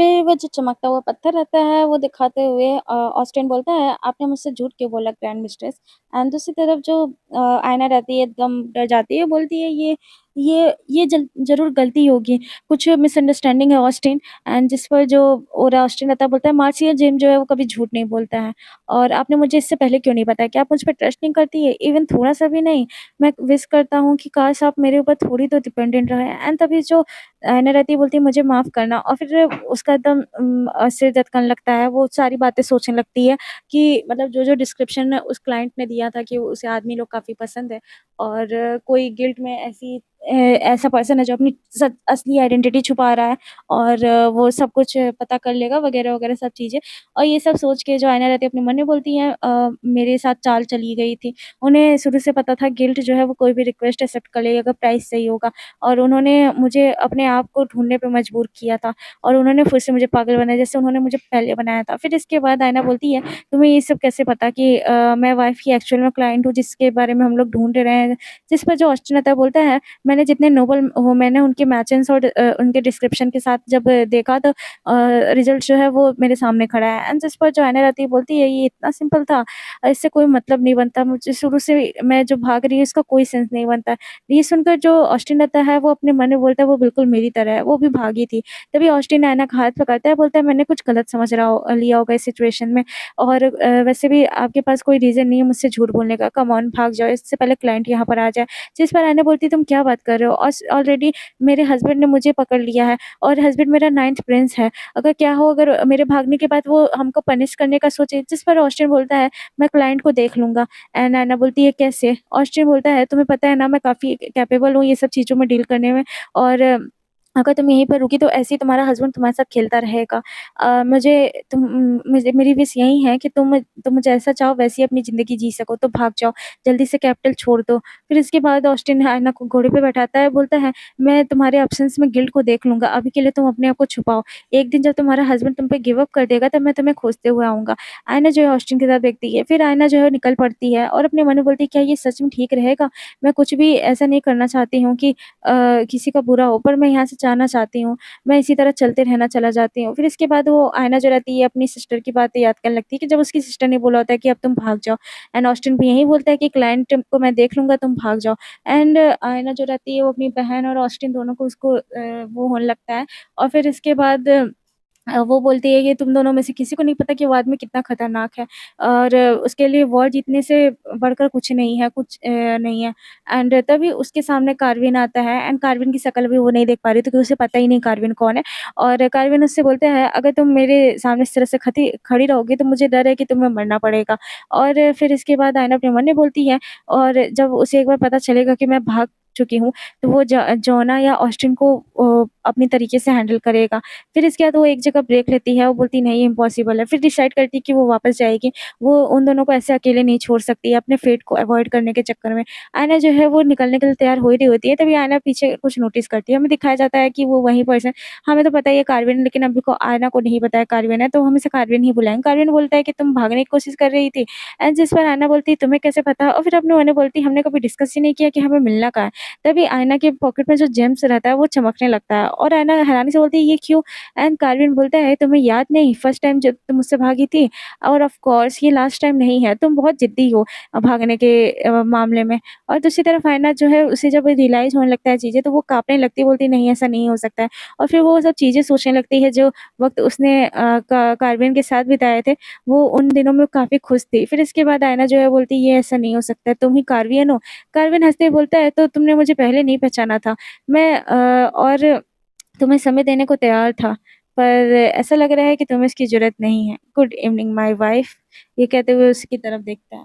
फिर वो जो चमकता हुआ पत्थर रहता है वो दिखाते हुए ऑस्टिन बोलता है, "आपने मुझसे झूठ क्यों बोला ग्रैंड मिस्ट्रेस?" एंड दूसरी तरफ जो आयना रहती है एकदम डर जाती है, बोलती है, ये जल ज़रूर गलती होगी, कुछ मिसअंडरस्टैंडिंग है ऑस्टिन।" एंड जिस पर जो और ऑस्टिन रहता है बोलता है, "मार्सिया जिम जो है वो कभी झूठ नहीं बोलता है और आपने मुझे इससे पहले क्यों नहीं बताया? क्या आप मुझ पे ट्रस्ट नहीं करती है? इवन थोड़ा-सा भी नहीं?" मैं विश करता हूँ कि काश आप मेरे ऊपर थोड़ी तो डिपेंडेंट रहें। एंड तभी जो आईना रहती है बोलती है, "मुझे माफ़ करना।" और फिर उसका एकदम सिर दर्द करने लगता है, वो सारी बातें सोचने लगती है कि मतलब जो-जो डिस्क्रिप्शन उस क्लाइंट ने दिया था कि उसे आदमी लोग काफ़ी पसंद है और कोई गिल्ड में ऐसा पर्सन है जो अपनी असली आइडेंटिटी छुपा रहा है और वो सब कुछ पता कर लेगा वगैरह-वगैरह सब चीज़ें। और ये सब सोच के जो आईना रहती है अपने मन में बोलती है, मेरे साथ चाल चली गई थी। उन्हें शुरू से पता था गिल्ड जो है वो कोई भी रिक्वेस्ट एक्सेप्ट कर लेगी अगर प्राइस सही होगा और उन्होंने मुझे अपने आप को ढूँढने पे मजबूर किया था और उन्होंने फिर से मुझे पागल बनाया जैसे उन्होंने मुझे पहले बनाया था। फिर इसके बाद आयना बोलती है, "तुम्हें ये सब कैसे पता कि मैं वाइफ़ की एक्चुअल में क्लाइंट हूँ जिसके बारे में हम लोग ढूँढ रहे हैं?" जिस पर जो ऑस्टिन रहता है बोलता है, "मैंने जितने नोबल हो मैंने उनके मैचेस और उनके डिस्क्रिप्शन के साथ जब देखा तो रिज़ल्ट जो है वो मेरे सामने खड़ा है।" एंड जिस पर जो आयना रहती है बोलती है, "ये इतना सिंपल था? इससे कोई मतलब नहीं बनता मुझे शुरू से मैं जो भाग रही हूँ इसका कोई सेंस नहीं बनता।" ये सुनकर जो ऑस्टिन रहता है वो अपने मन में बोलता है वो बिल्कुल मेरी तरह है, वो भी भागी थी। तभी ऑस्टिन आयना का हाथ पकड़ता है, बोलता है मैंने कुछ गलत समझ लिया होगा इस सिचुएशन में और वैसे भी आपके पास कोई रीज़न नहीं है मुझसे झूठ बोलने का, कम ऑन भाग जाओ इससे पहले क्लाइंट यहाँ पर आ जाए। जिस पर आयना बोलती है तुम क्या बात कर रहे हो? ऑलरेडी मेरे हस्बैंड ने मुझे पकड़ लिया है और हस्बैंड मेरा 9th प्रिंस है। अगर क्या हो अगर मेरे भागने के बाद वो हमको पनिश करने का सोचे, जिस पर ऑस्टिन बोलता है मैं क्लाइंट को देख लूँगा। एंड नैना बोलती है कैसे? ऑस्टिन बोलता है तुम्हें पता है ना मैं काफ़ी कैपेबल हूँ ये सब चीज़ों में डील करने में और अगर तुम यहीं पर रुकी तो ऐसे ही तुम्हारा हस्बैंड तुम्हारे साथ खेलता रहेगा। मुझे मेरी विश यही है कि तुम जैसा चाहो वैसी अपनी ज़िंदगी जी सको तो भाग जाओ, जल्दी से कैपिटल छोड़ दो। फिर इसके बाद ऑस्टिन आयना को घोड़े पे बैठाता है, बोलता है मैं तुम्हारे अब्सेंस में गिल्ड को देख लूँगा, अभी के लिए तुम अपने आप को छुपाओ। एक दिन जब तुम्हारा हस्बैंड तुम पे गिव अप कर देगा तब मैं तुम्हें खोजते हुए आऊँगा। आयना जो है ऑस्टिन के साथ देखती है, फिर आयना जो है निकल पड़ती है और अपने मन में बोलती है क्या ये सच में ठीक रहेगा? मैं कुछ भी ऐसा नहीं करना चाहती हूँ कि किसी का बुरा हो, पर मैं यहाँ से जाना चाहती हूँ। मैं इसी तरह चलते रहना चला जाती हूँ। फिर इसके बाद वो आयना जो रहती है अपनी सिस्टर की बातें याद करने लगती है कि जब उसकी सिस्टर ने बोला होता है कि अब तुम भाग जाओ एंड ऑस्टिन भी यही बोलता है कि क्लाइंट को मैं देख लूँगा तुम भाग जाओ। एंड आयना जो रहती है वो अपनी बहन और ऑस्टिन दोनों को उसको वो होने लगता है और फिर इसके बाद वो बोलती है कि तुम दोनों में से किसी को नहीं पता कि वो आदमी कितना खतरनाक है और उसके लिए वॉर जीतने से बढ़कर कुछ नहीं है, नहीं है। एंड तभी उसके सामने कार्विन आता है एंड कार्विन की शक्ल भी वो नहीं देख पा रही क्योंकि उसे पता ही नहीं कार्विन कौन है और कार्विन उससे बोलता है, "अगर तुम मेरे सामने इस तरह से खती खड़ी रहोगी तो मुझे डर है कि तुम्हें मरना पड़ेगा।" और फिर इसके बाद आयना अपने मन में बोलती है और जब उसे एक बार पता चलेगा कि मैं भाग चुकी हूँ, तो वो जोना या ऑस्टिन को अपनी तरीके से हैंडल करेगा। फिर इसके बाद वो एक जगह ब्रेक लेती है, वो बोलती है नहीं इम्पॉसिबल है, फिर डिसाइड करती है कि वो वापस जाएगी। वो उन दोनों को ऐसे अकेले नहीं छोड़ सकती है अपने फेट को अवॉइड करने के चक्कर में। आयना जो है वो निकलने के लिए तैयार हो ही रही होती है, तभी आयना पीछे कुछ नोटिस करती है। हमें दिखाया जाता है कि वो वही पर्सन हमें तो पता ही है कार्विन है, लेकिन अभी को आयना को नहीं पता है कार्विन है, तो हम इसे कार्विन ही बुलाएँगे। कार्विन बोलता है कि तुम भागने की कोशिश कर रही थी एंड जिस पर आयना बोलती है तुम्हें कैसे पता? और फिर अपने मन में बोलती है हमने कभी डिस्कस ही नहीं किया कि हमें मिलना कहाँ है। तभी आयना के पॉकेट में जो जेम्स रहता है वो चमकने लगता है और आयना हैरानी से बोलती है ये क्यों? एंड कार्विन बोलता है तुम्हें याद नहीं फर्स्ट टाइम जब तुम मुझसे भागी थी और ऑफ कोर्स ये लास्ट टाइम नहीं है, तुम बहुत ज़िद्दी हो भागने के मामले में। और दूसरी तरफ आयना जो है उसे जब रियलाइज़ होने लगता है चीज़ें तो वो काँपने लगती है, बोलती है नहीं ऐसा नहीं हो सकता है। और फिर वो सब चीज़ें सोचने लगती है जो वक़्त उसने का कार्विन के साथ बिताए थे, वो उन दिनों में काफ़ी खुश थी। फिर इसके बाद आयना जो है बोलती है ये ऐसा नहीं हो सकता है, तुम ही कार्वियन हो? कार्विन हँसते हुए बोलता है तो तुमने मुझे पहले नहीं पहचाना था। मैं और तुम्हें समय देने को तैयार था, पर ऐसा लग रहा है कि तुम्हें इसकी ज़रूरत नहीं है। गुड इवनिंग माय वाइफ ये कहते हुए उसकी तरफ देखता है।